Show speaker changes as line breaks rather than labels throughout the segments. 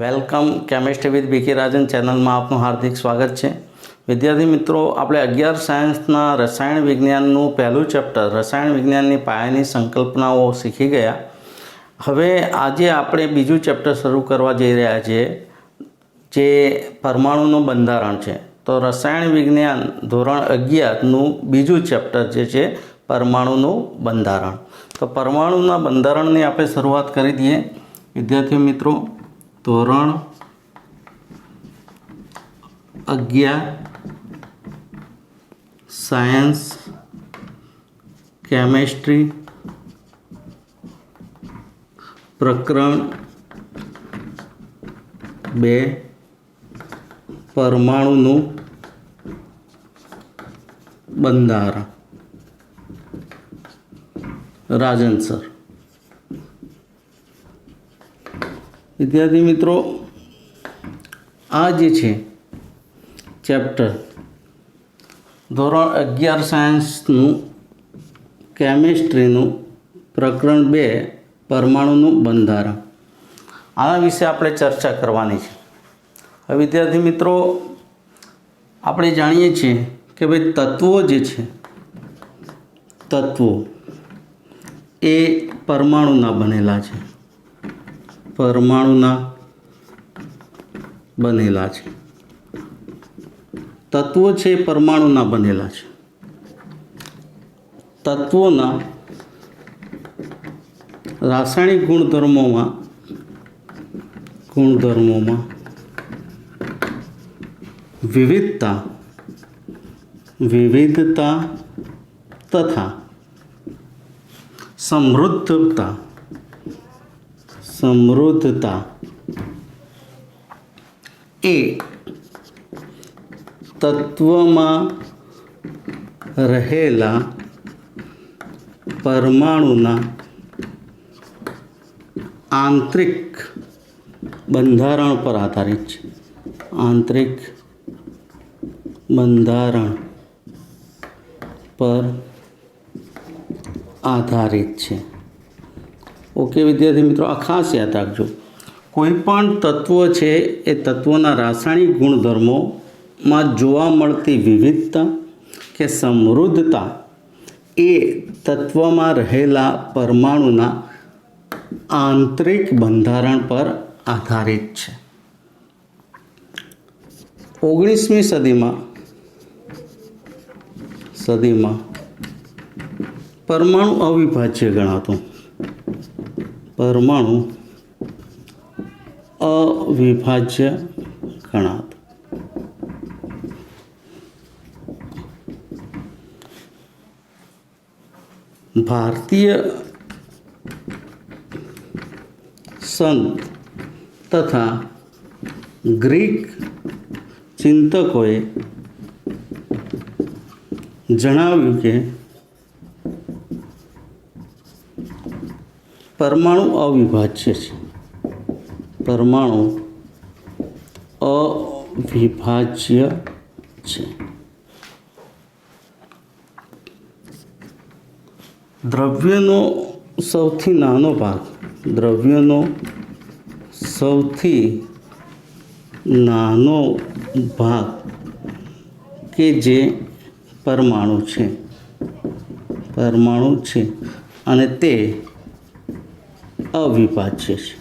Welcome chemistry with બીકે રાજન ચેનલમાં આપનું હાર્દિક સ્વાગત છે. વિદ્યાર્થી મિત્રો, આપણે 11 સાયન્સના રસાયણ વિજ્ઞાનનું પહેલું ચેપ્ટર રસાયણ વિજ્ઞાનની પાયાની સંકલ્પનાઓ શીખી ગયા. હવે આજે આપણે બીજું ચેપ્ટર શરૂ કરવા જઈ રહ્યા છીએ, જે પરમાણુનું બંધારણ છે. તો રસાયણ વિજ્ઞાન ધોરણ 11નું બીજું ચેપ્ટર જે છે પરમાણુનું બંધારણ. તો પરમાણુના બંધારણની આપણે શરૂઆત કરી દઈએ. વિદ્યાર્થી મિત્રો, ધોરણ 11 સાયન્સ કેમેસ્ટ્રી પ્રકરણ 2 પરમાણુનું બંધારણ. રાજન સર. વિદ્યાર્થી મિત્રો, આ જે છે ચેપ્ટર ધોરણ 11 સાયન્સનું કેમેસ્ટ્રીનું પ્રકરણ 2 પરમાણુનું બંધારણ, આના વિશે આપણે ચર્ચા કરવાની છે. હવે વિદ્યાર્થી મિત્રો, આપણે જાણીએ છીએ કે ભાઈ તત્વો જે છે, તત્વો એ પરમાણુના બનેલા છે. પરમાણુના બનેલા છે. તત્વો છે પરમાણુના બનેલા છે. તત્વોના રાસાયણિક ગુણધર્મોમાં વિવિધતા તથા સમૃદ્ધતા એ તત્વમાં રહેલા પરમાણુના આંતરિક બંધારણ પર આધારિત છે. આંતરિક બંધારણ પર આધારિત છે. ઓકે વિદ્યાર્થી મિત્રો, આ ખાસ યાદ રાખજો. કોઈ પણ તત્વ છે એ તત્વના રાસાયણિક ગુણધર્મોમાં જોવા મળતી વિવિધતા કે સમૃદ્ધતા એ તત્વમાં રહેલા પરમાણુના આંતરિક બંધારણ પર આધારિત છે. 19મી સદીમાં પરમાણુ અવિભાજ્ય ગણાતું. પરમાણુ અવિભાજ્ય ગણાતું. ભારતીય સંત તથા ગ્રીક ચિંતકોએ જણાવ્યું કે પરમાણુ અવિભાજ્ય છે. પરમાણુ અવિભાજ્ય છે. દ્રવ્યનો સૌથી નાનો ભાગ કે જે પરમાણુ છે અને તે અવિભાજ્ય છે.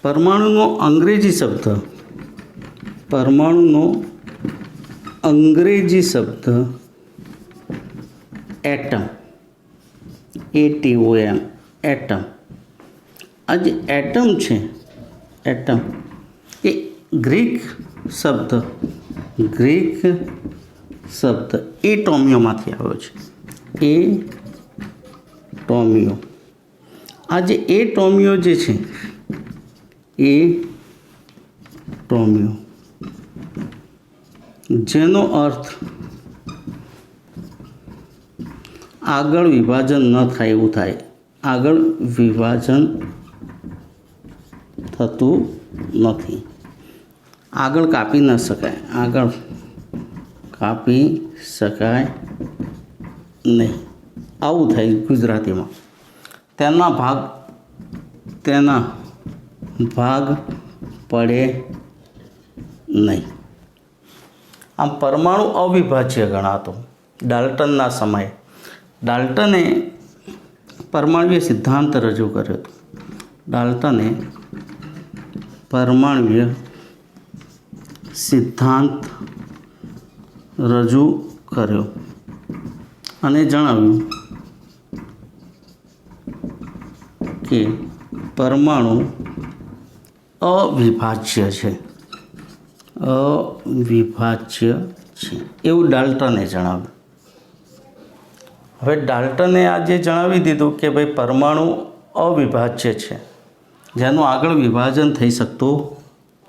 પરમાણુનો અંગ્રેજી શબ્દ એટમ, ATOM, એટમ. આ જે એટમ છે, એટમ એ ગ્રીક શબ્દ એટોમિયોમાંથી આવ્યો છે. એટોમિયો. આ જે એટોમિયો જે છે, એટોમિયો, જેનો અર્થ આગળ વિભાજન ન થાય એવું થાય. આગળ વિભાજન થતું નથી. આગળ કાપી ન શકાય નહીં, આવું થાય ગુજરાતીમાં. તેના ભાગ તેના ભાગ પડે નહીં. આમ પરમાણુ અવિભાજ્ય ગણાતો. ડાલ્ટનના સમયે ડાલ્ટને પરમાણ્વીય સિદ્ધાંત રજૂ કર્યો હતો. ડાલ્ટને પરમાણ્વીય સિદ્ધાંત રજૂ કર્યો અને જણાવ્યું કે પરમાણુ અવિભાજ્ય છે, અવિભાજ્ય છે એવું ડાલ્ટને જણાવ્યું. હવે ડાલ્ટને આજે જણાવી દીધું કે ભાઈ પરમાણુ અવિભાજ્ય છે, જેનું આગળ વિભાજન થઈ શકતું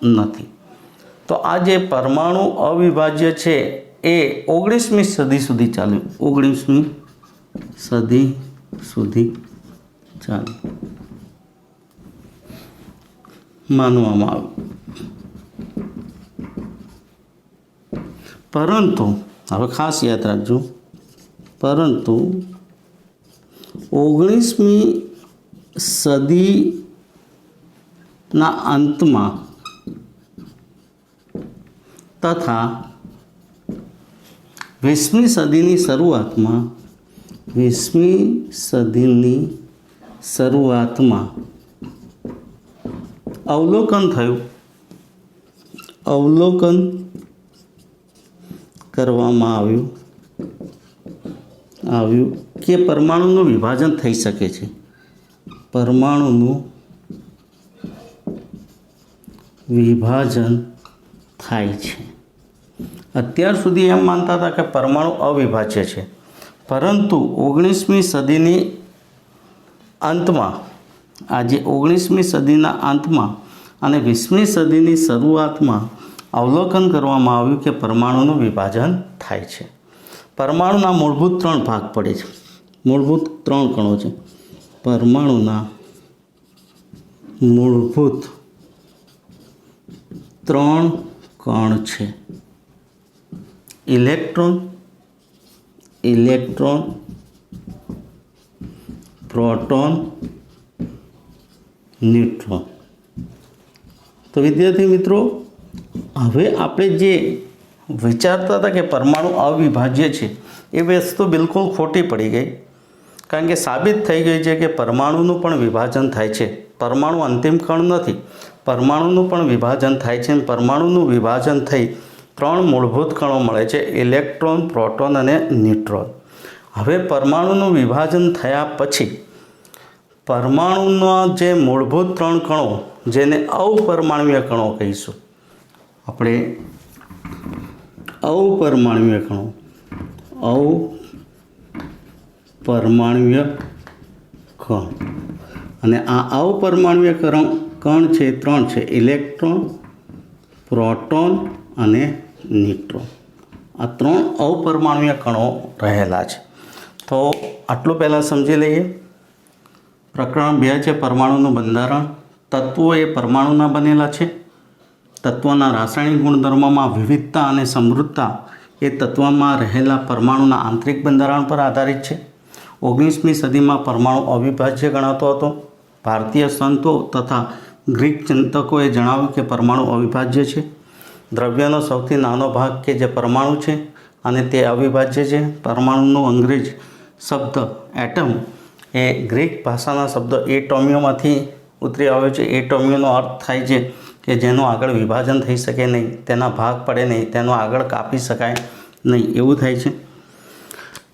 નથી. તો આ જે પરમાણુ અવિભાજ્ય છે એ 19મી સદી સુધી ચાલ્યું. 19મી સદી સુધી ચાલ્યું માનવામાં આવ્યું. પરંતુ હવે ખાસ યાદ રાખજો, પરંતુ 19મી સદીના અંતમાં તથા 20મી સદીની શરૂઆતમાં 20મી સદીની શરૂઆતમાં અવલોકન થયું, અવલોકન કરવામાં આવ્યું કે પરમાણુનું વિભાજન થઈ શકે છે. પરમાણુનું વિભાજન થાય છે. અત્યાર સુધી એમ માનતા હતા કે પરમાણુ અવિભાજ્ય છે, પરંતુ 19મી સદીની અંતમાં, આજે 19મી સદીના અંતમાં અને 20મી સદીની શરૂઆતમાં અવલોકન કરવામાં આવ્યું કે પરમાણુનું વિભાજન થાય છે. પરમાણુના મૂળભૂત 3 ભાગ પડે છે. મૂળભૂત 3 કણો છે. પરમાણુના મૂળભૂત 3 કણ છે. Electron, proton, neutron. તો વિદ્યાર્થી મિત્રો, હવે આપણે જે વિચારતા હતા કે પરમાણુ અવિભાજ્ય છે એ વસ્તુ બિલકુલ ખોટી પડી ગઈ. કારણ કે સાબિત થઈ ગઈ છે કે પરમાણુનું પણ વિભાજન થાય છે. પરમાણુ અંતિમ કણ નથી, પરમાણુનું પણ વિભાજન થાય છે. પરમાણુનું વિભાજન થઈ 3 મૂળભૂત કણો મળે છે: ઇલેક્ટ્રોન, પ્રોટોન અને ન્યુટ્રોન. હવે પરમાણુનું વિભાજન થયા પછી પરમાણુના જે મૂળભૂત 3 કણો, જેને અપરમાણ્વીય કણો કહીશું આપણે, અપરમાણ્વીય કણો, અપરમાણ્વીય કણ. અને આ અપરમાણ્વીય કણ છે 3 છે: ઇલેક્ટ્રોન, પ્રોટોન અને ન્યુટ્રોન. આ 3 અપરમાણ્વીય કણો રહેલા છે. તો આટલું પહેલાં સમજી લઈએ. પ્રકરણ 2 છે પરમાણુનું બંધારણ. તત્વો એ પરમાણુના બનેલા છે. તત્વના રાસાયણિક ગુણધર્મોમાં વિવિધતા અને સમૃદ્ધતા એ તત્વમાં રહેલા પરમાણુના આંતરિક બંધારણ પર આધારિત છે. 19મી સદીમાં પરમાણુ અવિભાજ્ય ગણાતો હતો. ભારતીય સંતો તથા ગ્રીક ચિંતકોએ જણાવ્યું કે પરમાણુ અવિભાજ્ય છે. દ્રવ્યનો સૌથી નાનો ભાગ કે જે પરમાણુ છે અને તે અવિભાજ્ય છે. પરમાણુનો અંગ્રેજ શબ્દ એટમ એ ગ્રીક ભાષાના શબ્દ એટોમિયોમાંથી ઉતરી આવ્યો છે. એટોમિયોનો અર્થ થાય છે કે જેનું આગળ વિભાજન થઈ શકે નહીં, તેના ભાગ પડે નહીં, તેનો આગળ કાપી શકાય નહીં, એવું થાય છે.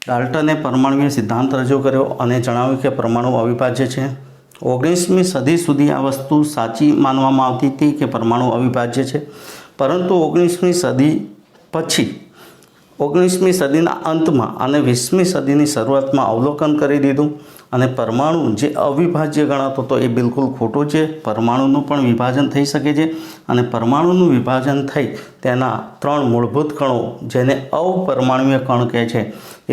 ડાલ્ટને પરમાણુય સિદ્ધાંત રજૂ કર્યો અને જણાવ્યું કે પરમાણુ અવિભાજ્ય છે. 19મી સદી સુધી આ વસ્તુ સાચી માનવામાં આવતી હતી કે પરમાણુ અવિભાજ્ય છે. પરંતુ 19મી સદી પછી 19મી સદીના અંતમાં અને 20મી સદીની શરૂઆતમાં અવલોકન કરી દીધું અને પરમાણુ જે અવિભાજ્ય ગણાતો હતો એ બિલકુલ ખોટું છે. પરમાણુનું પણ વિભાજન થઈ શકે છે અને પરમાણુનું વિભાજન થઈ તેના 3 મૂળભૂત કણો, જેને અપરમાણુય કણ કહે છે,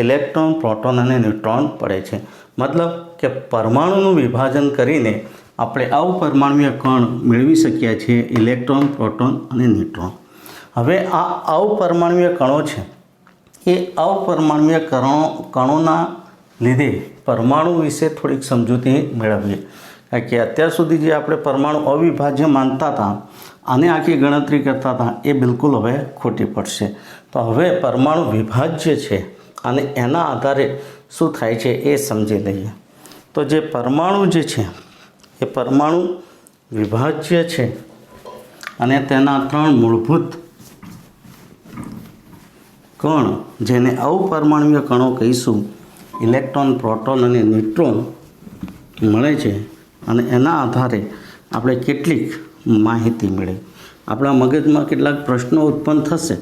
ઇલેક્ટ્રોન, પ્રોટોન અને ન્યુટ્રોન પડે છે. મતલબ કે પરમાણુનું વિભાજન કરીને આપણે અપરમાણુય કણ મેળવી શક્યા છીએ: ઇલેક્ટ્રોન, પ્રોટોન અને ન્યુટ્રોન. હવે આ અપરમાણુય કણો છે એ અપરમાણુય કણોના લીધે પરમાણુ વિશે થોડીક સમજૂતી મેળવીએ. કે અત્યાર સુધી જે આપણે પરમાણુ અવિભાજ્ય માનતા હતા, આને આખી ગણતરી કરતા હતા, એ બિલકુલ હવે ખોટી પડશે. તો હવે પરમાણુ વિભાજ્ય છે અને એના આધારે શું થાય છે એ સમજી લઈએ. તો જે પરમાણુ જે છે એ પરમાણુ વિભાજ્ય છે અને તેના 3 મૂળભૂત કણ, જેને અપરમાણુય કણો કહીશું, ઇલેક્ટ્રોન, પ્રોટોન અને ન્યુટ્રોન મળે છે. અને એના આધારે આપણે કેટલીક માહિતી મળે, આપણા મગજમાં કેટલાક પ્રશ્નો ઉત્પન્ન થશે.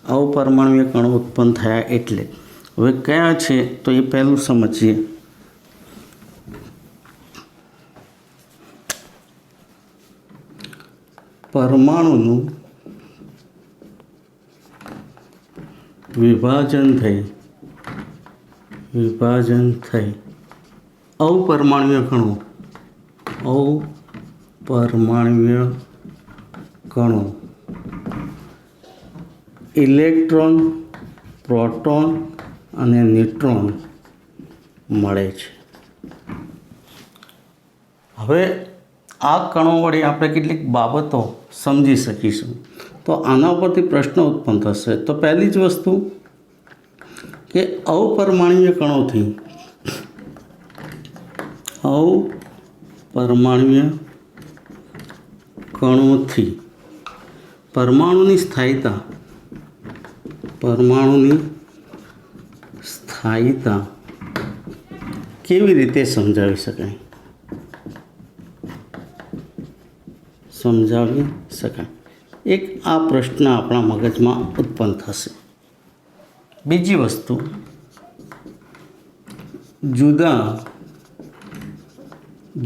અપરમાણુય કણો ઉત્પન્ન થયા એટલે હવે કયા છે તો એ પહેલું સમજીએ. પરમાણુનું વિભાજન થઈ અપરમાણુય કણો ઇલેક્ટ્રોન, પ્રોટોન અને ન્યુટ્રોન મળે છે. હવે આ કણો વડે આપણે કેટલીક બાબતો સમજી શકીશું. તો આના ઉપરથી પ્રશ્ન ઉત્પન્ન થશે. તો પહેલી જ વસ્તુ કે અપરમાણુય કણોથી પરમાણુની સ્થાયીતા કેવી રીતે સમજાવી શકાય? એક આ પ્રશ્ન આપણા મગજમાં ઉત્પન્ન થશે. બીજી વસ્તુ, જુદા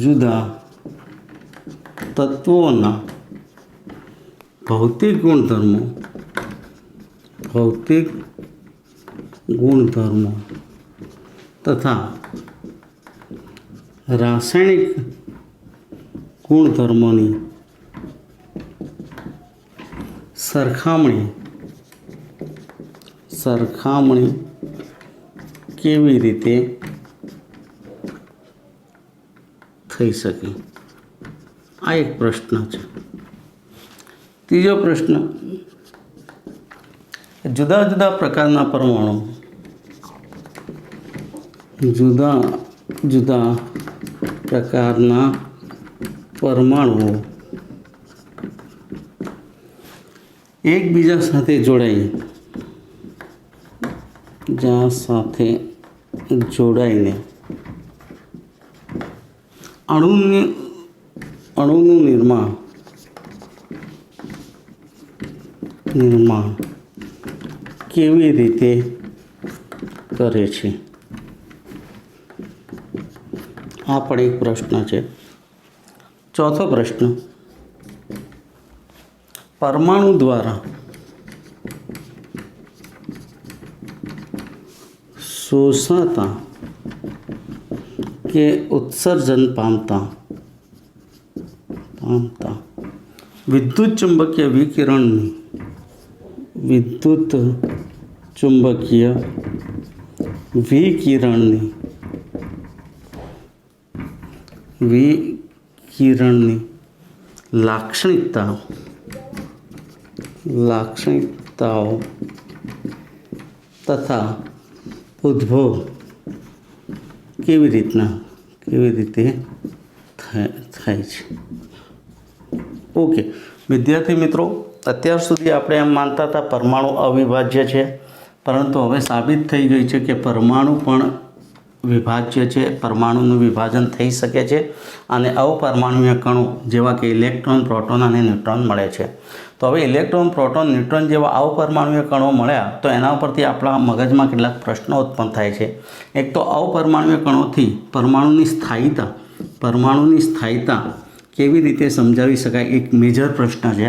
જુદા તત્વોના ભૌતિક ગુણધર્મો તથા રાસાયણિક ગુણધર્મોની સરખામણી કેવી રીતે થઈ શકે? આ એક પ્રશ્ન છે. ત્રીજો પ્રશ્ન, જુદા જુદા પ્રકારના પરમાણુઓ એકબીજા સાથે જોડાઈને અણુનું નિર્માણ કેવી રીતે કરે છે? આ પણ એક પ્રશ્ન છે. ચોથો પ્રશ્ન, પરમાણુ દ્વારા શોષાતા કે ઉત્સર્જન પામતા વિદ્યુત ચુંબકીય વિકિરણની લાક્ષણિકતાઓ તથા ઉદ્ભવ કેવી રીતે થાય છે? ઓકે વિદ્યાર્થી મિત્રો, અત્યાર સુધી આપણે એમ માનતા હતા પરમાણુ અવિભાજ્ય છે, પરંતુ હવે સાબિત થઈ ગયું છે કે પરમાણુ પણ વિભાજ્ય છે. પરમાણુનું વિભાજન થઈ શકે છે અને અપરમાણુય કણો જેવા કે ઇલેક્ટ્રોન, પ્રોટોન અને ન્યુટ્રોન મળે છે. તો હવે ઇલેક્ટ્રોન, પ્રોટોન, ન્યુટ્રોન જેવા અપરમાણુય કણો મળ્યા તો એના ઉપરથી આપણા મગજમાં કેટલાક પ્રશ્નો ઉત્પન્ન થાય છે. એક તો અપરમાણુય કણોથી પરમાણુની સ્થાયીતા કેવી રીતે સમજાવી શકાય? એક મેજર પ્રશ્ન છે.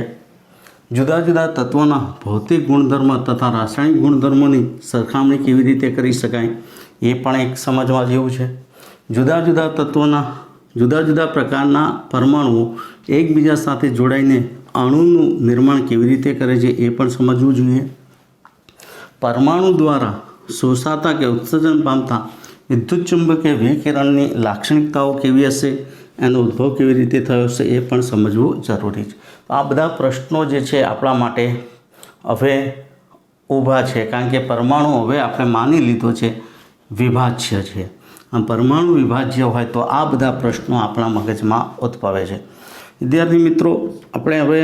જુદા જુદા તત્વોના ભૌતિક ગુણધર્મ તથા રાસાયણિક ગુણધર્મોની સરખામણી કેવી રીતે કરી શકાય? એ પણ એક સમજવા જેવું છે. જુદા જુદા તત્વોના જુદા જુદા પ્રકારના પરમાણુઓ એકબીજા સાથે જોડાઈને અણુનું નિર્માણ કેવી રીતે કરે છે એ પણ સમજવું જોઈએ. પરમાણુ દ્વારા શોષાતા કે ઉત્સર્જન પામતા વિદ્યુત ચુંબકીય વિકિરણની લાક્ષણિકતાઓ કેવી હશે એનો ઉદ્ભવ કેવી રીતે થયો છે એ પણ સમજવું જરૂરી છે. તો આ બધા પ્રશ્નો જે છે આપણા માટે હવે ઊભા છે, કારણ કે પરમાણુ હવે આપણે માની લીધો છે વિભાજ્ય છે. આમ પરમાણુ વિભાજ્ય હોય તો આ બધા પ્રશ્નો આપણા મગજમાં ઉદ્ભવે છે. વિદ્યાર્થી મિત્રો, આપણે હવે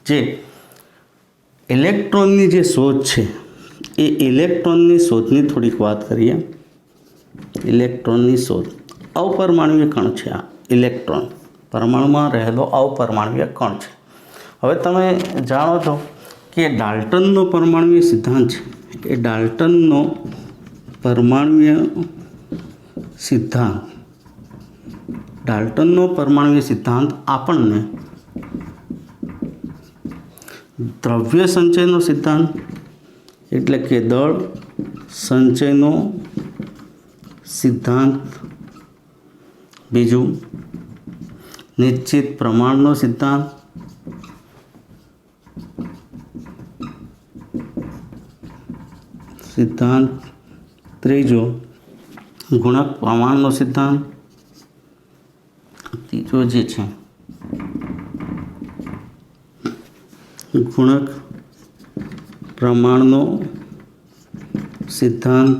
જે ઇલેક્ટ્રોનની જે શોધ છે એ ઇલેક્ટ્રોનની શોધની થોડીક વાત કરીએ. ઇલેક્ટ્રોનની શોધ. અપરમાણુય કણ છે આ ઇલેક્ટ્રોન, પરમાણુમાં રહેલો અપરમાણુય કણ છે. હવે તમે જાણો છો કે ડાલ્ટનનો પરમાણુય સિદ્ધાંત છે, એ ડાલ્ટનનો પરમાણુય સિદ્ધાંત આપણને દ્રવ્ય સંચયનો સિદ્ધાંત એટલે કે દળ સંચયનો સિદ્ધાંત, બીજું નિશ્ચિત પ્રમાણનો સિદ્ધાંત, ત્રીજો ગુણક પ્રમાણનો સિદ્ધાંત, ત્રીજો જે છે ગુણક પ્રમાણનો સિદ્ધાંત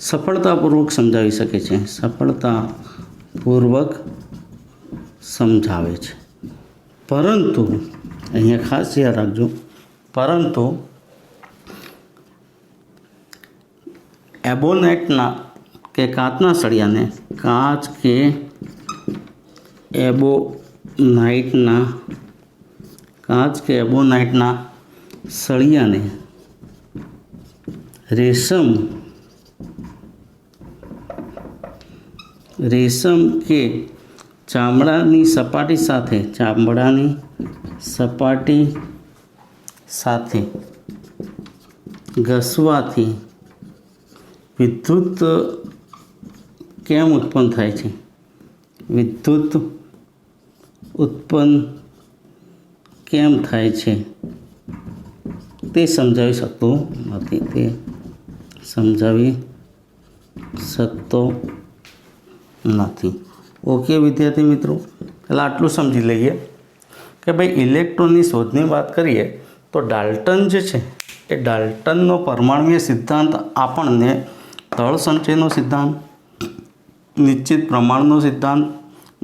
સફળતાપૂર્વક સમજાવી શકે છે, સફળતાપૂર્વક સમજાવે છે. પરંતુ અહીંયા ખાસ યાદ રાખજો, પરંતુ એબોનાઇટના કે કાચના સળિયાને કાચ કે એબોનાઇટના સળિયાને રેશમ કે ચામડાની સપાટી સાથે ઘસવાથી વિદ્યુત કેમ ઉત્પન્ન થાય છે, વિદ્યુત ઉત્પન્ન કેમ થાય છે તે સમજાવી શકતો નથી. ઓકે વિદ્યાર્થી મિત્રો, પહેલાં આટલું સમજી લઈએ કે ભાઈ ઇલેક્ટ્રોનની શોધની વાત કરીએ તો ડાલ્ટન જે છે એ ડાલ્ટનનો પરમાણુય સિદ્ધાંત આપણને દળ સંચયનો સિદ્ધાંત, નિશ્ચિત પ્રમાણનો સિદ્ધાંત,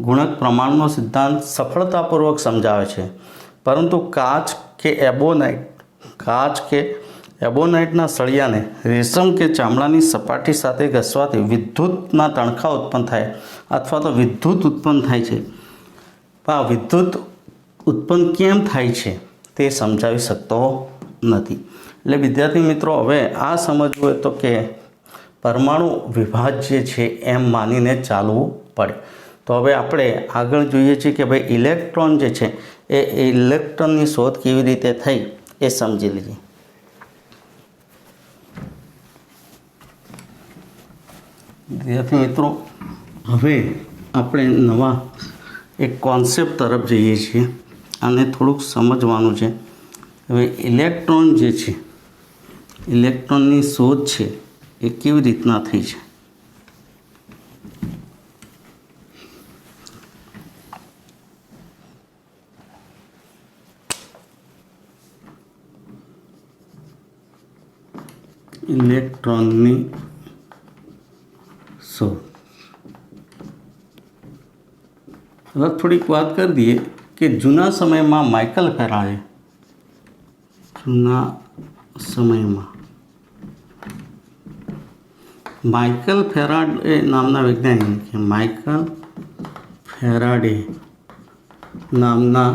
ગુણક પ્રમાણનો સિદ્ધાંત સફળતાપૂર્વક સમજાવે છે. પરંતુ કાચ કે એબોનાઇટના સળિયાને રેશમ કે ચામડાની સપાટી સાથે ઘસવાથી વિદ્યુતના તણખા ઉત્પન્ન થાય અથવા તો વિદ્યુત ઉત્પન્ન થાય છે. આ વિદ્યુત ઉત્પન્ન કેમ થાય છે તે સમજાવી શકતો નથી. એટલે વિદ્યાર્થી મિત્રો, હવે આ સમજવું હોય તો કે પરમાણુ વિભાજ્ય છે એમ માનીને ચાલવું પડે. તો હવે આપણે આગળ જોઈએ છીએ કે ભાઈ ઇલેક્ટ્રોન જે છે એ ઇલેક્ટ્રોનની શોધ કેવી રીતે થઈ એ સમજી લઈએ. વિદ્યાર્થી મિત્રો, હવે આપણે નવા એક કોન્સેપ્ટ તરફ જઈએ છીએ. આને થોડુંક સમજવાનું છે. હવે ઇલેક્ટ્રોન જે છે, ઇલેક્ટ્રોનની શોધ છે એ કેવી રીતના થઈ છે. ઇલેક્ટ્રોનની શોધ હવે થોડીક વાત કરી દઈએ કે જૂના સમયમાં માઇકલ ફેરાડે નામના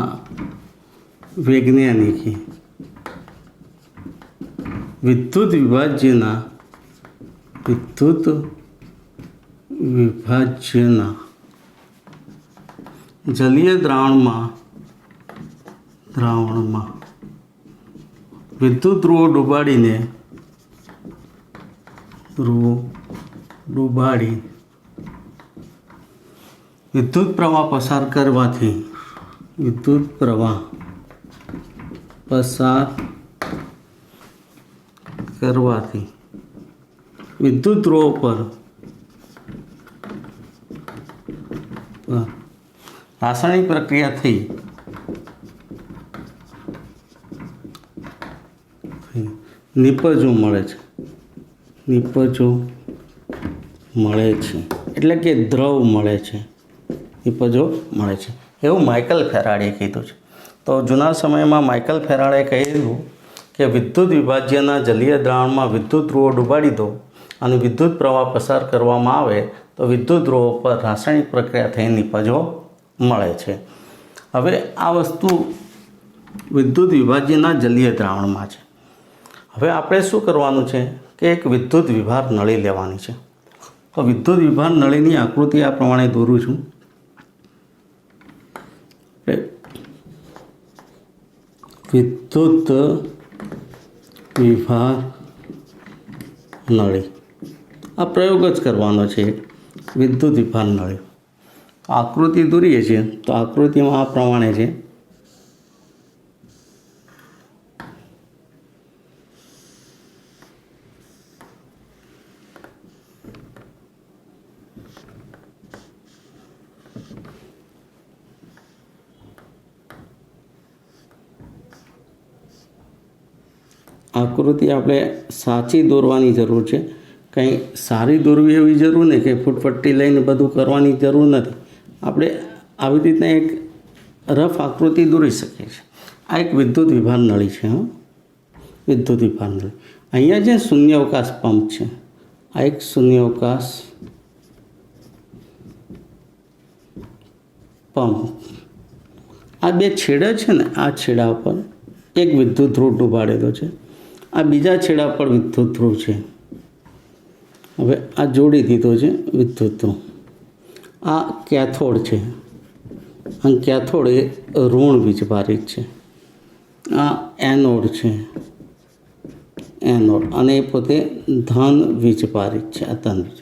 વૈજ્ઞાનિકે વિદ્યુત વિભાજ્યના જલીય દ્રાવણમાં વિદ્યુત ધ્રુવો ડૂબાડી વિદ્યુત પ્રવાહ પસાર કરવાથી વિદ્યુત ધ્રુવો પર રાસાયણિક પ્રક્રિયા થઈ નિપજો મળે છે, નિપજો મળે છે એટલે કે દ્રવ મળે છે, નિપજો મળે છે એવું માઇકલ ફેરાડેએ કીધું છે. તો જૂના સમયમાં માઇકલ ફેરાડેએ કહ્યું કે વિદ્યુત વિભાજ્યના જલીય દ્રાવણમાં વિદ્યુત ધ્રુવો ડૂબાડી દો અને વિદ્યુત પ્રવાહ પસાર કરવામાં આવે તો વિદ્યુત ધ્રુવો પર રાસાયણિક પ્રક્રિયા થઈ નિપજો મળે છે. હવે આ વસ્તુ વિદ્યુત વિભાજ્યના જલીય દ્રાવણમાં છે. હવે આપણે શું કરવાનું છે કે એક વિદ્યુત વિભાર નળી લેવાની છે. તો વિદ્યુત વિભાર નળીની આકૃતિ આ પ્રમાણે દોરું છું. વિદ્યુત વિભાર નળી આ પ્રયોગ જ કરવાનો છે. વિદ્યુત વિભાર નળી આકૃતિ દોરીએ છીએ તો આકૃતિમાં આ પ્રમાણે છે. આકૃતિ આપણે સાચી દોરવાની જરૂર છે. કંઈ સારી દોરવી એવી જરૂર નહીં કે ફૂટપટ્ટી લઈને બધું કરવાની જરૂર નથી. આપણે આવી રીતના એક રફ આકૃતિ દોરી શકીએ છીએ. આ એક વિદ્યુત વિભાર નળી છે. વિદ્યુત વિભાર નળી અહીંયા જે શૂન્યાવકાશ પંપ છે, આ એક શૂન્યાવકાશ પંપ. આ બે છેડા છે ને, આ છેડા પર એક વિદ્યુત ધ્રુવ ડૂબાડેલો છે, આ બીજા છેડા પર વિદ્યુત ધ્રુવ છે. હવે આ જોડી દીધો છે વિદ્યુત ધ્રુવ. આ કેથોડ છે અને કેથોડ એ ઋણ વીજભારિત છે. આ એનોડ છે, એનોડ, અને એ પોતે ધન વીજભારિત છે. આ ધન વીજ.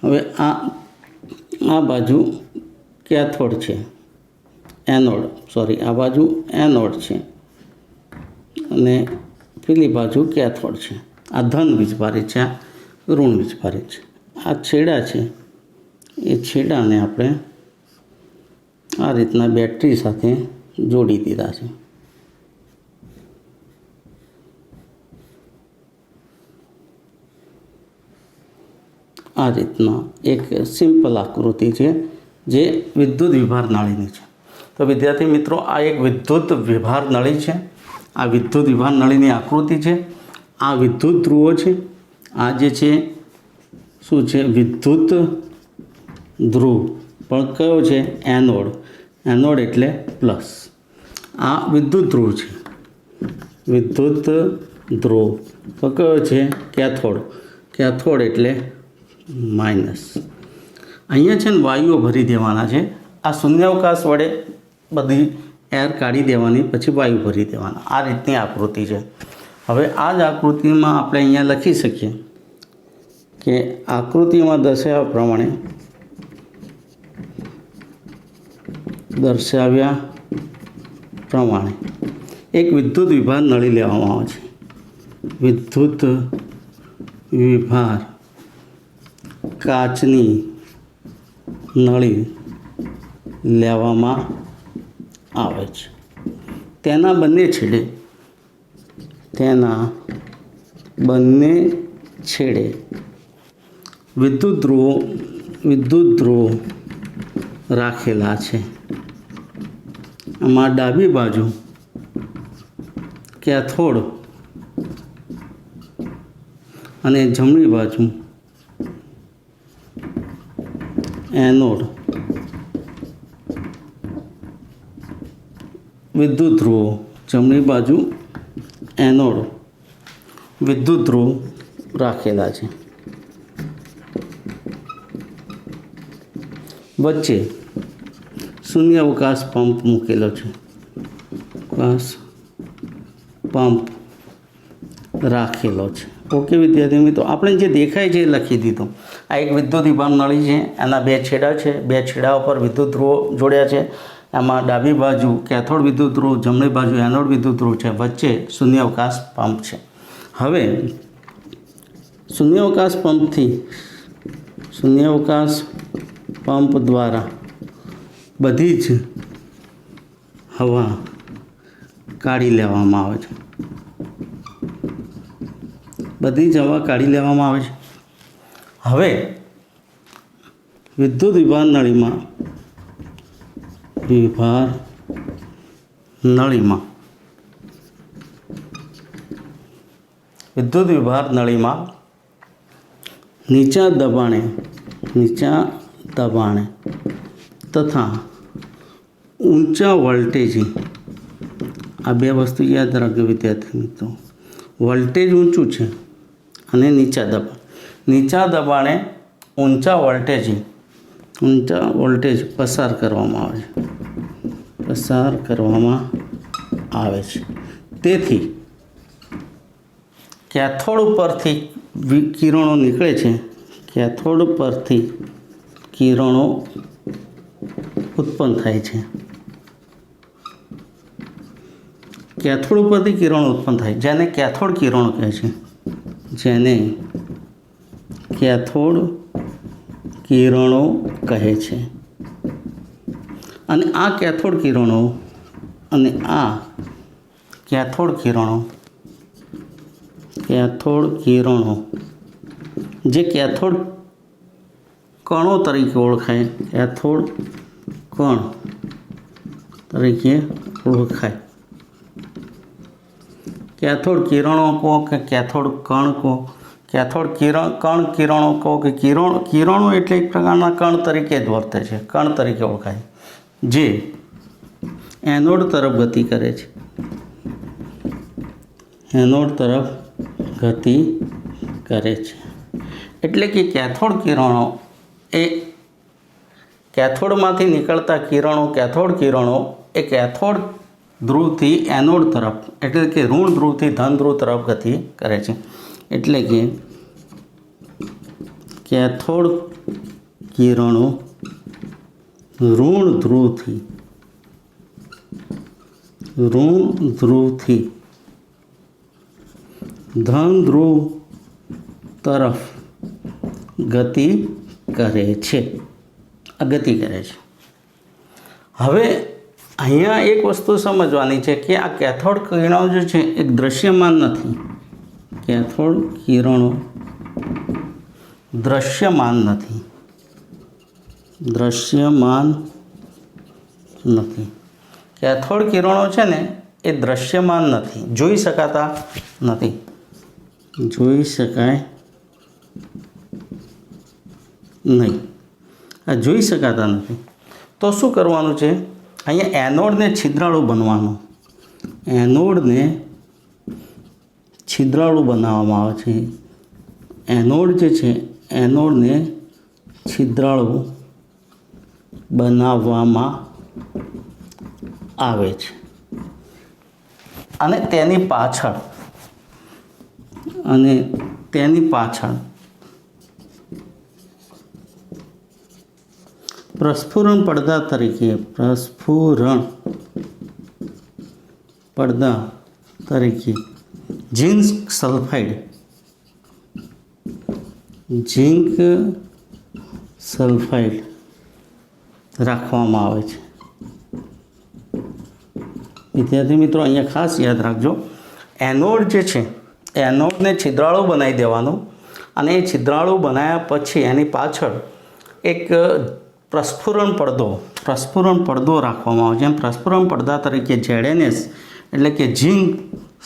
હવે આ બાજુ કેથોડ છે, એનોડ, સોરી, આ બાજુ એનોડ છે અને પેલી બાજુ કેથોડ છે. આ ધન વીજભારિત છે, આ ઋણ વીજભારિત છે. આ છેડા છે, એ છેડાને આપણે આ રીતના બેટરી સાથે જોડી દીધા છે. આ રીતના એક સિમ્પલ આકૃતિ છે જે વિદ્યુત વિભાર નળીની છે. તો વિદ્યાર્થી મિત્રો, આ એક વિદ્યુત વિભાર નળી છે. આ વિદ્યુત વિભાર નળીની આકૃતિ છે. આ વિદ્યુત ધ્રુવો છે. આ જે છે શું છે? વિદ્યુત ધ્રુવ. પણ કયો છે? એનોડ. એનોડ એટલે પ્લસ. આ વિદ્યુત ધ્રુવ છે, વિદ્યુત ધ્રુવ. તો કયો છે? કેથોડ. કેથોડ એટલે માઇનસ. અહીંયા છે ને વાયુઓ ભરી દેવાના છે. આ શૂન્યાવકાશ વડે બધી એર કાઢી દેવાની, પછી વાયુ ભરી દેવાના. આ રીતની આકૃતિ છે. હવે આ જ આકૃતિમાં આપણે અહીંયા લખી શકીએ કે આકૃતિમાં દર્શાવ્યા પ્રમાણે એક વિદ્યુત વિભાર નળી લેવામાં આવે છે. વિદ્યુત વિભાર કાચની નળી લેવામાં આવે છે. તેના બંને છેડે વિદ્યુત ધ્રુવો રાખેલા છે. આમાં ડાબી બાજુ કેથોડ અને જમણી બાજુ એનોડ. વિદ્યુત ધ્રુવો જમણી બાજુ એનોડ વિદ્યુત ધ્રુવ રાખેલા છે. વચ્ચે શૂન્યાવકાશ પંપ મૂકેલો છે. અવકાશ પંપ રાખેલો છે. ઓકે વિદ્યાર્થી મિત્રો, આપણે જે દેખાય છે એ લખી દીધું. આ એક વિદ્યુત વિભાર નળી છે. એના બે છેડા છે. બે છેડા ઉપર વિદ્યુત ધ્રુવો જોડ્યા છે. એમાં ડાબી બાજુ કેથોડ વિદ્યુત ધ્રુવ, જમણી બાજુ એનોડ વિદ્યુત ધ્રુવ છે. વચ્ચે શૂન્યાવકાશ પંપ છે. હવે શૂન્યાવકાશ પંપ દ્વારા બધી જ હવા કાઢી લેવામાં આવે છે, બધી જ હવા કાઢી લેવામાં આવે છે। હવે વિદ્યુત વિભાર નળીમાં વિદ્યુત વિભાર નળીમાં નીચા દબાણે તથા ઊંચા વોલ્ટેજ, આ બે વસ્તુ યાદ રાખજો વિદ્યાર્થી મિત્રો। વોલ્ટેજ ઊંચું છે અને નીચા દબાણે ઊંચા વોલ્ટેજ પસાર કરવામાં આવે છે। તેથી કેથોડ પરથી કિરણો નીકળે છે, કેથોડ પરથી કિરણો ઉત્પન્ન થાય છે, કેથોડ પરથી કિરણો ઉત્પન્ન થાય જેને કેથોડ કિરણો કહે છે, અને આ કેથોડ કિરણો જે કેથોડ કણો તરીકે ઓળખાય, કેથોડ કિરણો કહો કે કેથોડ કણ કહો, કેથોડ કિરણો કહો કે કિરણો એટલે એક પ્રકારના કણ તરીકે જ વર્તે છે, કણ તરીકે ઓળખાય, જે એનોડ તરફ ગતિ કરે છે, એટલે કે કેથોડ કિરણો એ કેથોડમાંથી નીકળતા કેથોડ કિરણો એ કેથોડ ધ્રુવથી એનોડ તરફ, એટલે કે ઋણ ધ્રુવથી ધન ધ્રુવ તરફ ગતિ કરે છે। એટલે કે કેથોડ કિરણો ઋણ ધ્રુવથી ધન ધ્રુવ તરફ ગતિ કરે છે। હવે અહીંયા એક વસ્તુ સમજવાની છે કે આ કેથોડ કિરણો જે છે એ દૃશ્યમાન નથી, કેથોડ કિરણો દૃશ્યમાન નથી, કેથોડ કિરણો છે ને એ દૃશ્યમાન નથી, જોઈ શકાય નહીં, આ જોઈ શકાતા નથી। તો શું કરવાનું છે, અહીંયા એનોડને છિદ્રાળુ બનાવવામાં આવે છે, એનોડ જે છે એનોડને છિદ્રાળુ બનાવવામાં આવે છે, અને તેની પાછળ પ્રસ્ફુરણ પડદા તરીકે ઝિંક સલ્ફાઇડ રાખવામાં આવે છે। વિદ્યાર્થી મિત્રો અહીંયા ખાસ યાદ રાખજો, એનોડ જે છે એનોડને છિદ્રાળુ બનાવી દેવાનું, અને એ છિદ્રાળુ બનાવ્યા પછી એની પાછળ એક પ્રસ્ફુરણ પડદો રાખવામાં આવે છે। પ્રસ્ફુરણ પડદા તરીકે ZnS એટલે કે ઝિંક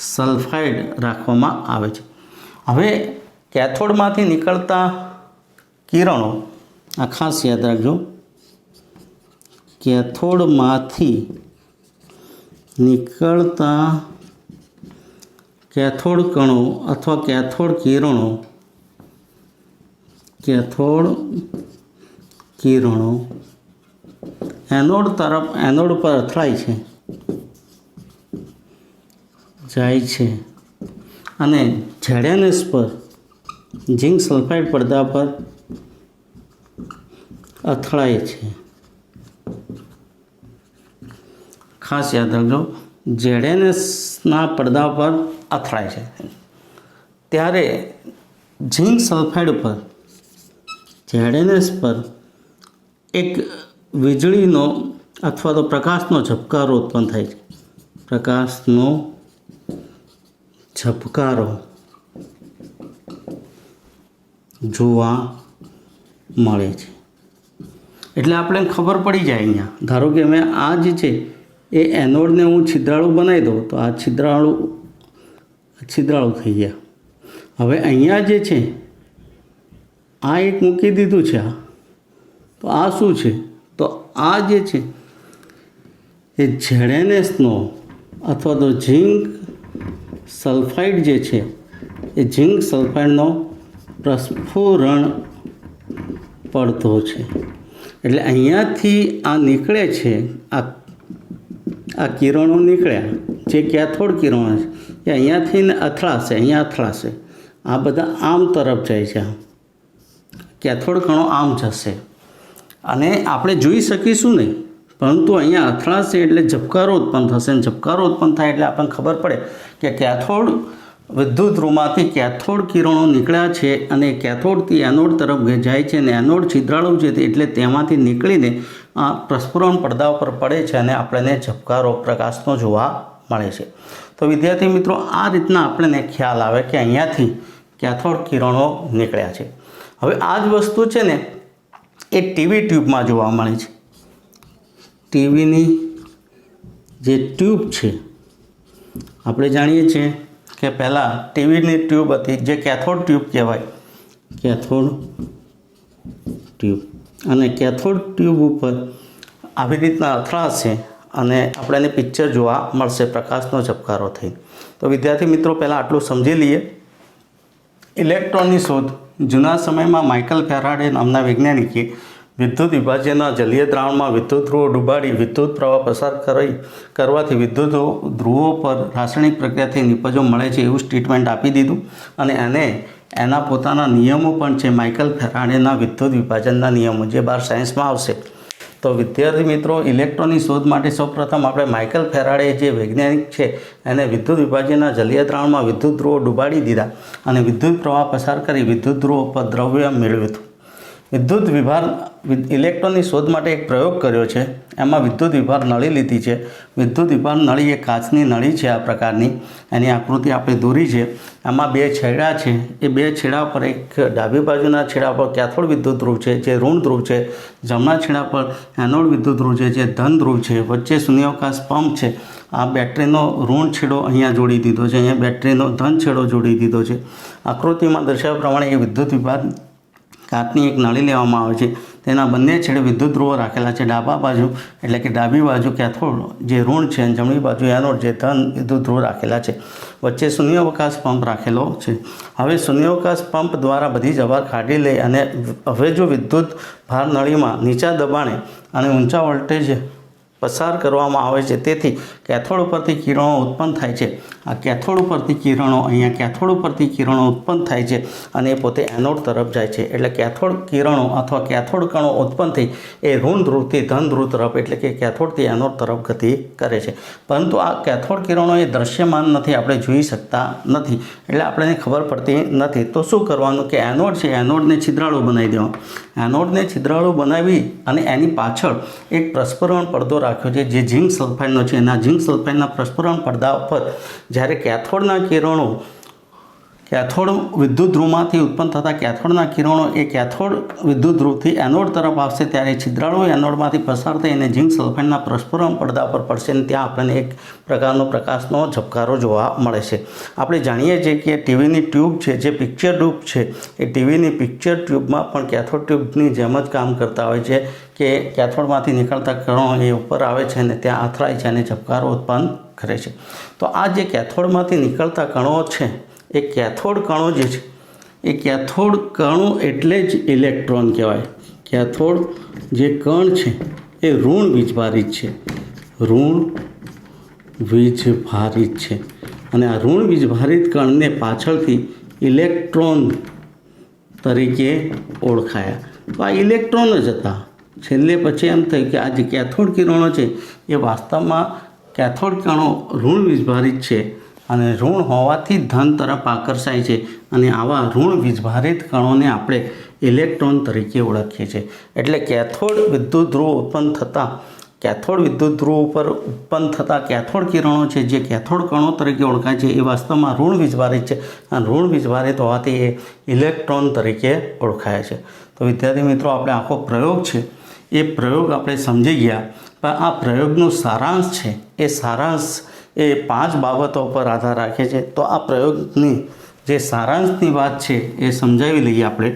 સલ્ફાઇડ રાખવામાં આવે છે। હવે કેથોડમાંથી નીકળતા કિરણો, આ ખાસ યાદ રાખજો, કેથોડમાંથી નીકળતા કેથોડ કણો અથવા કેથોડ કિરણો એનોડ પર અથડાય છે, જાય છે, અને ZnS પર ઝિંક સલ્ફાઇડ પડદા પર અથડાય છે। ખાસ યાદ રાખજો, ZnSના પડદા પર અથડાય છે ત્યારે ઝિંક સલ્ફાઇડ પર ZnS પર એક વીજળીનો અથવા તો પ્રકાશનો ઝબકારો ઉત્પન્ન થાય છે. પ્રકાશનો ઝબકારો જોવા મળે છે. એટલે આપણે ખબર પડી જાય. અહીંયા ધારો કે મેં આ જે છે એ એનોડને હું છિદ્રાળુ બનાવી દઉં તો આ છિદ્રાળુ થઈ ગયા. હવે અહીંયા જે છે આ એક મૂકી દીધું છે. તો આ શું છે? તો આ જે છે એ ZnSનો અથવા તો ઝિંક સલ્ફાઇડ જે છે એ ઝિંક સલ્ફાઇડનો પ્રસ્ફુરણ પડતો છે. એટલે અહીંયાથી આ નીકળે છે, આ કિરણો નીકળ્યા જે કેથોડ કિરણો છે એ અહીંયાથી અથડાશે, અહીંયા અથડાશે. આ બધા આમ તરફ જાય છે. કેથોડ કણો આમ જશે અને આપણે જોઈ શકીશું નહીં, પરંતુ અહીંયા અથડાશે એટલે ઝબકારો ઉત્પન્ન થશે. અને ઝબકારો ઉત્પન્ન થાય એટલે આપણને ખબર પડે કે કેથોડ વિદ્યુત ધ્રુવમાંથી કેથોડ કિરણો નીકળ્યા છે અને કેથોડથી એનોડ તરફ જાય છે. અને એનોડ છિદ્રાળુ છે એટલે તેમાંથી નીકળીને આ પ્રસ્ફુરણ પડદા પર પડે છે અને આપણને ઝબકારો પ્રકાશનો જોવા મળે છે. તો વિદ્યાર્થી મિત્રો, આ રીતના આપણને ખ્યાલ આવે કે અહીંયાથી કેથોડ કિરણો નીકળ્યા છે. હવે આ જ વસ્તુ છે ને એ ટીવી ટ્યુબમાં જોવા મળે છે. ટીવીની જે ટ્યુબ છે, આપણે જાણીએ છીએ કે પહેલાં ટીવીની ટ્યુબ હતી જે કેથોડ ટ્યુબ કહેવાય, કેથોડ ટ્યુબ. અને કેથોડ ટ્યુબ ઉપર આવી રીતના અથડાશે અને આપણને પિક્ચર જોવા મળશે પ્રકાશનો ઝબકારો થઈ. તો વિદ્યાર્થી મિત્રો, પહેલાં આટલું સમજી લઈએ. ઇલેક્ટ્રોનની શોધ જૂના સમયમાં માઇકલ ફેરાડે નામના વૈજ્ઞાનિકે વિદ્યુત વિભાજ્યના જલીય દ્રાવણમાં વિદ્યુત ધ્રુવો ડૂબાડી વિદ્યુત પ્રવાહ પસાર કરવાથી વિદ્યુત ધ્રુવો પર રાસાયણિક પ્રક્રિયાથી નિપજો મળે છે એવું સ્ટેટમેન્ટ આપી દીધું. અને એના પોતાના નિયમો પણ છે, માઇકલ ફેરાડેના વિદ્યુત વિભાજનના નિયમો, જે 12 સાયન્સમાં આવશે. તો વિદ્યાર્થી મિત્રો, ઇલેક્ટ્રોનની શોધ માટે સૌપ્રથમ આપણે માઇકલ ફેરાડે જે વૈજ્ઞાનિક છે એને વિદ્યુત વિભાજનના જલીય દ્રાવણમાં વિદ્યુત ધ્રુવો ડૂબાડી દીધા અને વિદ્યુત પ્રવાહ પસાર કરી વિદ્યુત ધ્રુવો પર દ્રવ્ય મેળવ્યું હતું. ઇલેક્ટ્રોનની શોધ માટે એક પ્રયોગ કર્યો છે. એમાં વિદ્યુત વિભાર નળી લીધી છે. વિદ્યુત વિભાર નળી એ કાચની નળી છે. આ પ્રકારની એની આકૃતિ આપણે દોરી છે. એમાં 2 છેડા છે. એ 2 છેડા પર એક ડાબી બાજુના છેડા પર કેથોડ વિદ્યુત ધ્રુવ છે જે ઋણ ધ્રુવ છે, જમણા છેડા પર એનોડ વિદ્યુત ધ્રુવ છે જે ધન ધ્રુવ છે, વચ્ચે શૂન્યાવકાશ પંપ છે. આ બેટરીનો ઋણ છેડો અહીંયા જોડી દીધો છે, અહીંયા બેટરીનો ધન છેડો જોડી દીધો છે. આકૃતિમાં દર્શાવ્યા પ્રમાણે એ વિદ્યુત વિભાર કાચની એક નળી લેવામાં આવે છે. તેના બંને છેડે વિદ્યુત ધ્રુવો રાખેલા છે. ડાબા બાજુ એટલે કે ડાબી બાજુ કેથોડ જે ઋણ છે અને જમણી બાજુ એનોડ જે ધન વિદ્યુત ધ્રુવો રાખેલા છે. વચ્ચે શૂન્યાવકાશ પંપ રાખેલો છે. હવે શૂન્યાવકાશ પંપ દ્વારા બધી જ હવા કાઢી લે અને હવે જો વિદ્યુત ભાર નળીમાં નીચા દબાણે અને ઊંચા વોલ્ટેજ પસાર કરવામાં આવે છે, તેથી કેથોડ ઉપરથી કિરણો ઉત્પન્ન થાય છે. આ કેથોડ ઉપરથી કિરણો અહીંયા કેથોડ ઉપરથી કિરણો ઉત્પન્ન થાય છે અને એ પોતે એનોડ તરફ જાય છે. એટલે કેથોડ કિરણો અથવા કેથોડ કણો ઉત્પન્ન થઈ એ ઋણ ધ્રુવથી ધન ધ્રુવ તરફ એટલે કે કેથોડથી એનોડ તરફ ગતિ કરે છે. પરંતુ આ કેથોડ કિરણો એ દ્રશ્યમાન નથી, આપણે જોઈ શકતા નથી, એટલે આપણને ખબર પડતી નથી. તો શું કરવાનું કે એનોડ છે, એનોડને છિદ્રાળુ બનાવી દેવાનું. એનોડને છિદ્રાળુ બનાવી અને એની પાછળ એક પ્રસ્ફુરણ પડદો રાખ્યો છે જે ઝિંક સલ્ફાઇડનો છે. એના ઝિંક સલ્ફાઇડના પ્રસ્ફુરણ પડદા ઉપર જ્યારે કેથોડના કિરણો કેથોડ વિદ્યુત ધ્રુવમાંથી ઉત્પન્ન થતા કેથોડના કિરણો એ કેથોડ વિદ્યુત ધ્રુવથી એનોડ તરફ આવશે ત્યારે છિદ્રાળુ એનોડમાંથી પસાર થઈ અને ઝિંક સલ્ફાઇડના પ્રસ્ફુરણ પડદા પર પડશે અને ત્યાં આપણને એક પ્રકારનો પ્રકાશનો ઝબકારો જોવા મળે છે. આપણે જાણીએ છીએ કે ટીવીની ટ્યુબ છે જે પિક્ચર ટ્યુબ છે એ ટીવીની પિક્ચર ટ્યુબમાં પણ કેથોડ ટ્યુબની જેમ જ કામ કરતા હોય છે કે કેથોડમાંથી નીકળતા કિરણો એ ઉપર આવે છે અને ત્યાં અથડાય છે અને ઝબકારો ઉત્પન્ન કરે છે. તો આ જે કેથોડમાંથી નીકળતા કણો છે એ કેથોડ કણો જે છે એ કેથોડ કણો એટલે જ ઇલેક્ટ્રોન કહેવાય. કેથોડ જે કણ છે એ ઋણ વીજભારિત છે, ઋણ વીજભારિત છે. અને આ ઋણ વીજભારિત કણને પાછળથી ઇલેક્ટ્રોન તરીકે ઓળખાયા. તો આ ઇલેક્ટ્રોન જ હતા. છેલ્લે પછી એમ થયું કે આ જે કેથોડ કિરણો છે એ વાસ્તવમાં કેથોડ કણો ઋણ વીજભારિત છે અને ઋણ હોવાથી ધન તરફ આકર્ષાય છે અને આવા ઋણ વીજભારિત કણોને આપણે ઇલેક્ટ્રોન તરીકે ઓળખીએ છીએ. એટલે કેથોડ વિદ્યુત ધ્રુવ ઉત્પન્ન થતાં કેથોડ વિદ્યુત ધ્રુવ ઉપર ઉત્પન્ન થતા કેથોડ કિરણો છે, જે કેથોડ કણો તરીકે ઓળખાય છે, એ વાસ્તવમાં ઋણ વીજભારિત છે અને ઋણ વીજભારિત હોવાથી એ ઇલેક્ટ્રોન તરીકે ઓળખાય છે. તો વિદ્યાર્થી મિત્રો, આપણે આખો પ્રયોગ છે એ પ્રયોગ આપણે સમજી ગયા, પણ આ પ્રયોગનો સારાંશ છે એ સારાંશ એ 5 બાબતો પર આધાર રાખે છે. તો આ પ્રયોગની જે સારાંશની વાત છે એ સમજાવી લઈએ આપણે.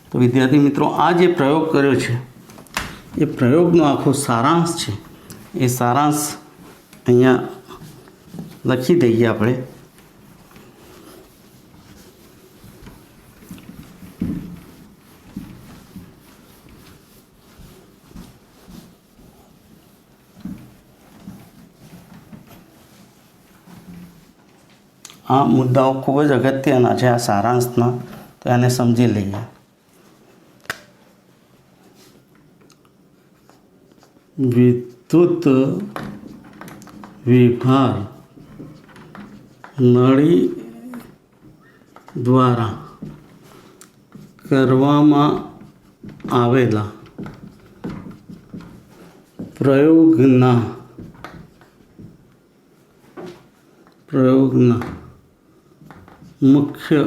તો વિદ્યાર્થી મિત્રો, આ જે પ્રયોગ કર્યો છે એ પ્રયોગનો આખો સારાંશ છે, એ સારાંશ અહીંયા લખી દઈએ આપણે. આ મુદ્દાઓ ખૂબ જ અગત્યના છે આ સારાંશના, તો એને સમજી લઈએ. વિદ્યુત વિભાર નળી દ્વારા કરવામાં આવેલા પ્રયોગના મુખ્ય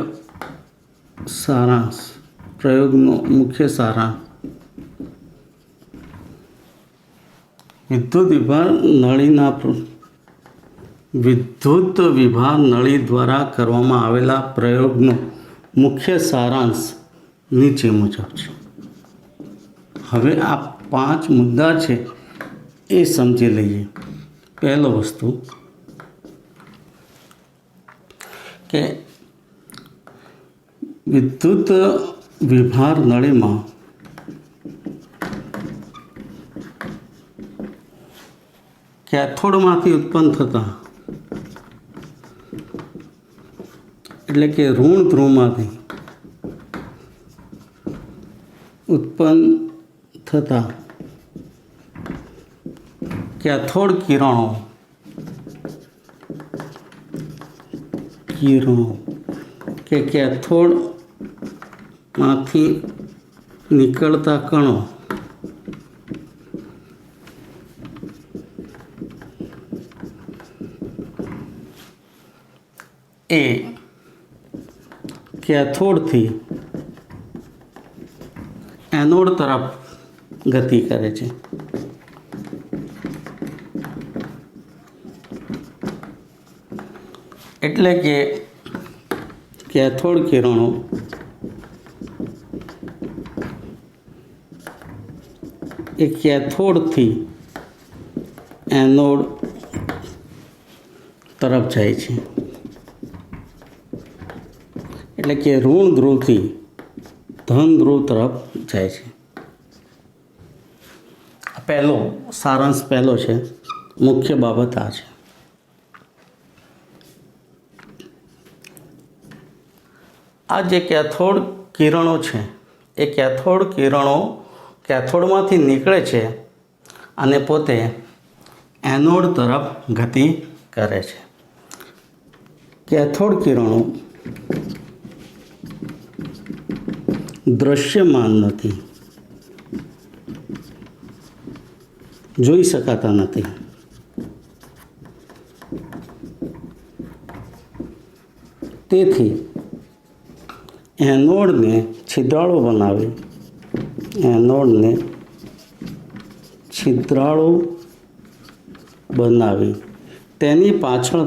સારાંશ. પ્રયોગનો મુખ્ય સારાંશ વિદ્યુત વિભાર નળી દ્વારા કરવામાં આવેલા પ્રયોગનો મુખ્ય સારાંશ નીચે મુજબ છે. હવે આ 5 મુદ્દા છે એ સમજી લઈએ. પહેલો વસ્તુ કે વિદ્યુત વિભાર નળીમાં કેથોડમાંથી ઉત્પન્ન થતા, એટલે કે ઋણ ધ્રુવમાંથી ઉત્પન્ન થતા કેથોડ કિરણો કે કેથોડમાંથી નીકળતા કણો એ કેથોડથી એનોડ તરફ ગતિ કરે છે. એટલે કે કેથોડ કિરણો એ કેથોડથી એનોડ તરફ જાય છે. એટલે કે ઋણ ધ્રુવથી ધન ધ્રુવ તરફ જાય છે. પહેલો સારાંશ પહેલો છે, મુખ્ય બાબત આ છે. આ જે કેથોડ કિરણો છે એ કેથોડ કિરણો કેથોડમાંથી નીકળે છે અને પોતે એનોડ તરફ ગતિ કરે છે. કેથોડ કિરણો દૃશ્યમાન નથી, જોઈ શકાતા નથી. તેથી એનોડને છિદ્રાળુ બનાવી તેની પાછળ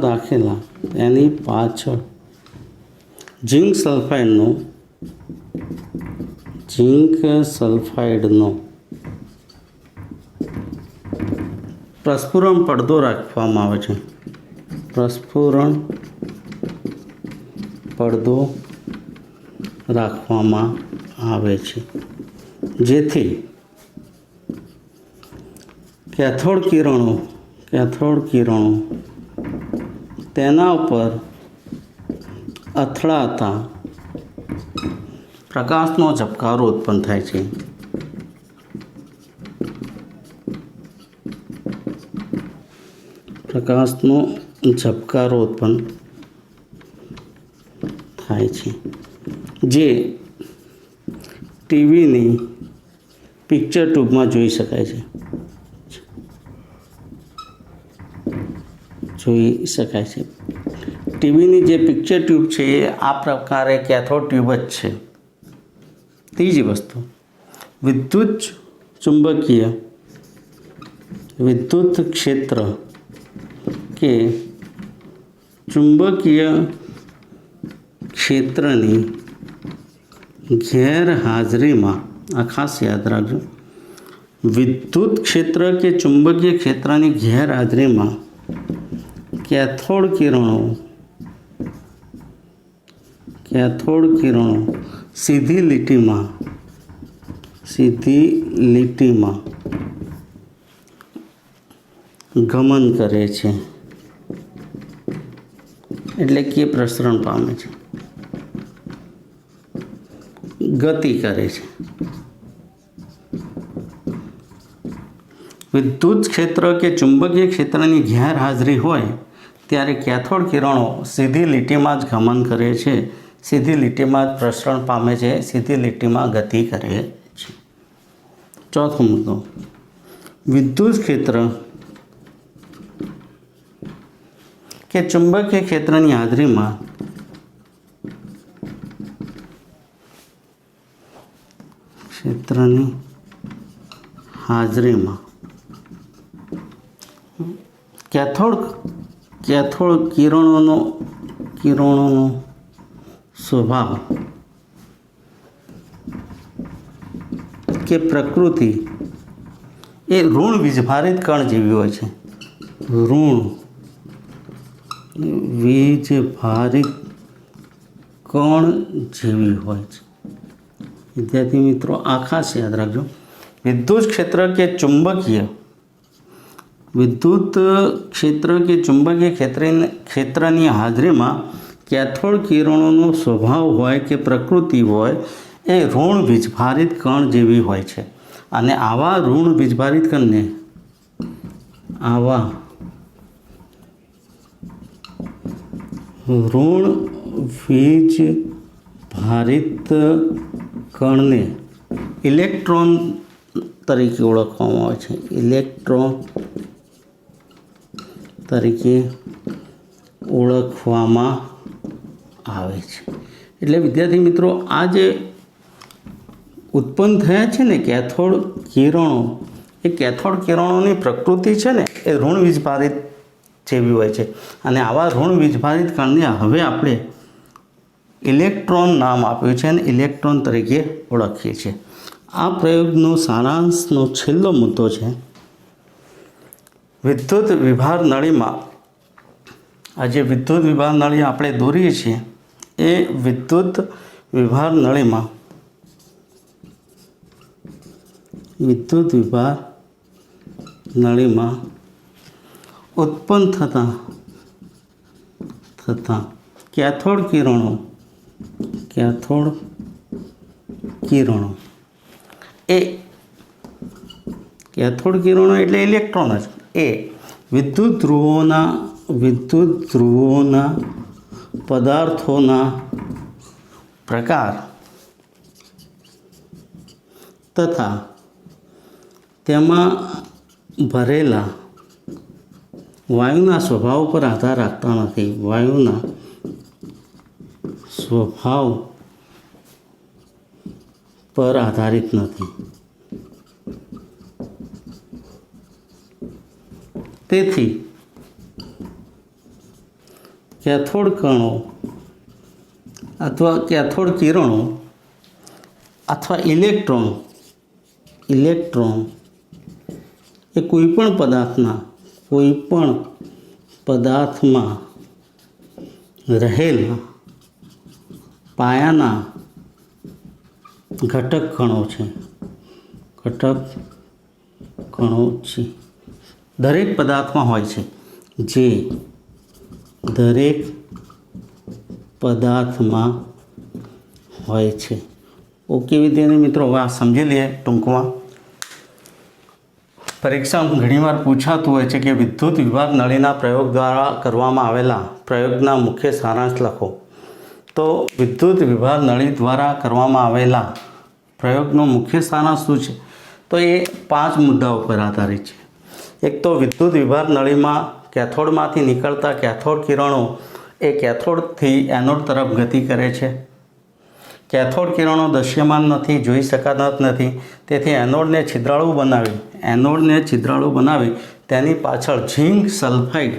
ઝિંક સલ્ફાઇડનો પ્રસ્ફુરણ પડદો રાખવામાં આવે છે. પ્રસ્ફુરણ પડદો રાખવામાં આવે છે, જેથી કેથોડ કિરણો તેના ઉપર અથડાતા પ્રકાશનો ઝબકારો ઉત્પન્ન થાય છે. પ્રકાશનો ઝબકારો ઉત્પન્ન થાય છે, જે ટીવીની પિક્ચર ટ્યુબમાં જોઈ શકાય છે. જોઈ શકાય છે. ટીવીની જે પિક્ચર ટ્યુબ છે એ આ પ્રકારે કેથોડ ટ્યુબ જ છે. ત્રીજી વસ્તુ, વિદ્યુત ક્ષેત્ર કે ચુંબકીય ક્ષેત્રની ગેરહાજરીમાં, આ ખાસ યાદ રાખજો, વિદ્યુત ક્ષેત્ર કે ચુંબકીય ક્ષેત્રની ગેરહાજરીમાં કેથોડ કિરણો સીધી લીટીમાં ગમન કરે છે, એટલે કે પ્રસરણ પામે છે, ગતિ કરે છે. વિદ્યુત ક્ષેત્ર કે ચુંબકીય ક્ષેત્રની ગેરહાજરી હોય ત્યારે કેથોડ કિરણો સીધી લીટીમાં જ ગમન કરે છે, સીધી લીટીમાં જ પ્રસરણ પામે છે, સીધી લીટીમાં ગતિ કરે છે. ચોથો મુદ્દો, વિદ્યુત ક્ષેત્ર કે ચુંબકીય ક્ષેત્રની હાજરીમાં કેથોડ કિરણોનો સ્વભાવ કે પ્રકૃતિ એ ઋણ વીજભારિત કણ જેવી હોય છે. ઋણ વીજભારિત કણ જેવી હોય છે. વિદ્યાર્થી મિત્રો, આ ખાસ યાદ રાખજો. વિદ્યુત ક્ષેત્ર કે ચુંબકીય ક્ષેત્રની હાજરીમાં કેથોડ કિરણોનો સ્વભાવ હોય કે પ્રકૃતિ હોય એ ઋણ વીજભારિત કણ જેવી હોય છે. અને આવા ઋણ વીજભારિત કણને ઇલેક્ટ્રોન તરીકે ઓળખવામાં આવે છે. એટલે વિદ્યાર્થી મિત્રો, આ જે ઉત્પન્ન થયા છે ને કેથોડ કિરણો, એ કેથોડ કિરણોની પ્રકૃતિ છે ને એ ઋણ વીજભારિત જેવી હોય છે. અને આવા ઋણ વીજભારિત કણને હવે આપણે ઇલેક્ટ્રોન નામ આપ્યું છે અને ઇલેક્ટ્રોન તરીકે ઓળખીએ છીએ. આ પ્રયોગનો સારાંશનો છેલ્લો મુદ્દો છે, વિદ્યુત વિભાર નળીમાં. આ જે વિદ્યુત વિભાર નળી આપણે દોરીએ છીએ એ વિદ્યુત વિભાર નળીમાં ઉત્પન્ન થતા કેથોડ કિરણો એટલે ઇલેક્ટ્રોન જ, એ વિદ્યુત ધ્રુવોના પદાર્થોના પ્રકાર તથા તેમાં ભરેલા વાયુના સ્વભાવ પર આધાર રાખતા નથી. વાયુના સ્વભાવ પર આધારિત નથી. તેથી કેથોડ કણો અથવા કેથોડ કિરણો અથવા ઇલેક્ટ્રોન એ કોઈપણ પદાર્થમાં રહેલા પાયાના ઘટક કણો છે. દરેક પદાર્થમાં હોય છે, જે દરેક પદાર્થમાં હોય છે. ઓકે વિદ્યાર્થી મિત્રો, હવે આ સમજી લઈએ ટૂંકમાં. પરીક્ષામાં ઘણીવાર પૂછાતું હોય છે કે વિદ્યુત વિભાર નળીના પ્રયોગ દ્વારા કરવામાં આવેલા પ્રયોગના મુખ્ય સારાંશ લખો. તો વિદ્યુત વિભાર નળી દ્વારા કરવામાં આવેલા પ્રયોગનો મુખ્ય સારાંશ શું છે? તો એ 5 મુદ્દાઓ પર આધારિત છે. એક તો વિદ્યુત વિભાર નળીમાં કેથોડમાંથી નીકળતા કેથોડ કિરણો એ કેથોડથી એનોડ તરફ ગતિ કરે છે। કેથોડ કિરણો દૃશ્યમાન નથી, જોઈ શકાતા નથી, તેથી એનોડને છિદ્રાળુ બનાવી તેની પાછળ ઝિંક સલ્ફાઇડ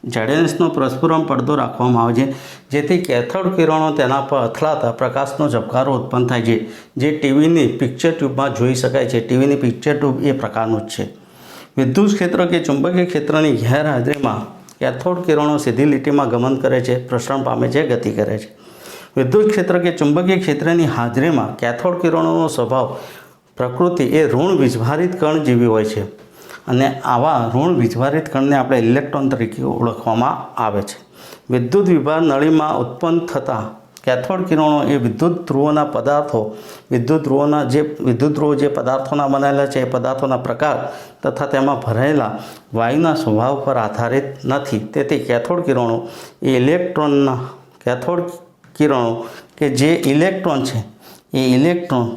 ઝેડેનેસનો પ્રસ્ફુરણ પડદો રાખવામાં આવે છે, જેથી કેથોડ કિરણો તેના પર અથડાતા પ્રકાશનો ઝબકારો ઉત્પન્ન થાય છે, જે ટીવીની પિક્ચર ટ્યુબમાં જોઈ શકાય છે। ટીવીની પિક્ચર ટ્યુબ એ પ્રકારનું જ છે। વિદ્યુત ક્ષેત્ર કે ચુંબકીય ક્ષેત્રની ગેરહાજરીમાં કેથોડ કિરણો સીધી લીટીમાં ગમન કરે છે, પ્રસરણ પામે છે, ગતિ કરે છે। વિદ્યુત ક્ષેત્ર કે ચુંબકીય ક્ષેત્રની હાજરીમાં કેથોડ કિરણોનો સ્વભાવ પ્રકૃતિ એ ઋણ વીજભારિત કણ જેવી હોય છે, અને આવા ઋણ વીજભારિત કણને આપણે ઇલેક્ટ્રોન તરીકે ઓળખવામાં આવે છે। વિદ્યુત વિભાર નળીમાં ઉત્પન્ન થતા કેથોડ કિરણો એ વિદ્યુત ધ્રુવો જે પદાર્થોના બનેલા છે એ પદાર્થોના પ્રકાર તથા તેમાં ભરાયેલા વાયુના સ્વભાવ પર આધારિત નથી। તેથી કેથોડ કિરણો કે જે ઇલેક્ટ્રોન છે એ ઇલેક્ટ્રોન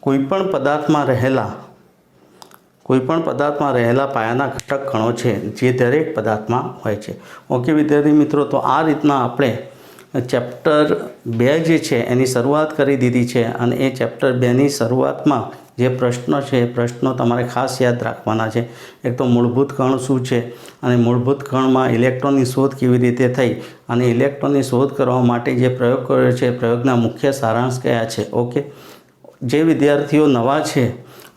કોઈપણ પદાર્થમાં રહેલા પાયાના ઘટક કણો છે, જે દરેક પદાર્થમાં હોય છે। ઓકે વિદ્યાર્થી મિત્રો, તો આ રીતના આપણે ચેપ્ટર 2 જે છે એની શરૂઆત કરી દીધી છે, અને એ ચેપ્ટર 2ની શરૂઆતમાં જે પ્રશ્નો છે એ પ્રશ્નો તમારે ખાસ યાદ રાખવાના છે। એક તો મૂળભૂત કણ શું છે, અને મૂળભૂત કણમાં ઇલેક્ટ્રોનની શોધ કેવી રીતે થઈ, અને ઇલેક્ટ્રોનની શોધ કરવા માટે જે પ્રયોગ કર્યો છે એ પ્રયોગના મુખ્ય સારાંશ કયા છે। ઓકે, જે વિદ્યાર્થીઓ નવા છે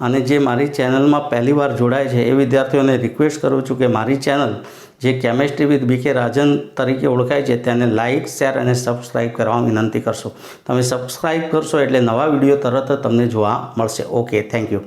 અને જે મારી ચેનલમાં પહેલી વાર જોડાય છે એ વિદ્યાર્થીઓને રિક્વેસ્ટ કરું છું કે મારી ચેનલ જે કેમેસ્ટ્રી વિથ BK રાજન તરીકે ઓળખાય છે તેને લાઇક, શેર અને સબસ્ક્રાઈબ કરવા વિનંતી કરશો। તમે સબસ્ક્રાઈબ કરશો એટલે નવા વિડીયો તરત જ તમને જોવા મળશે। Okay, thank you.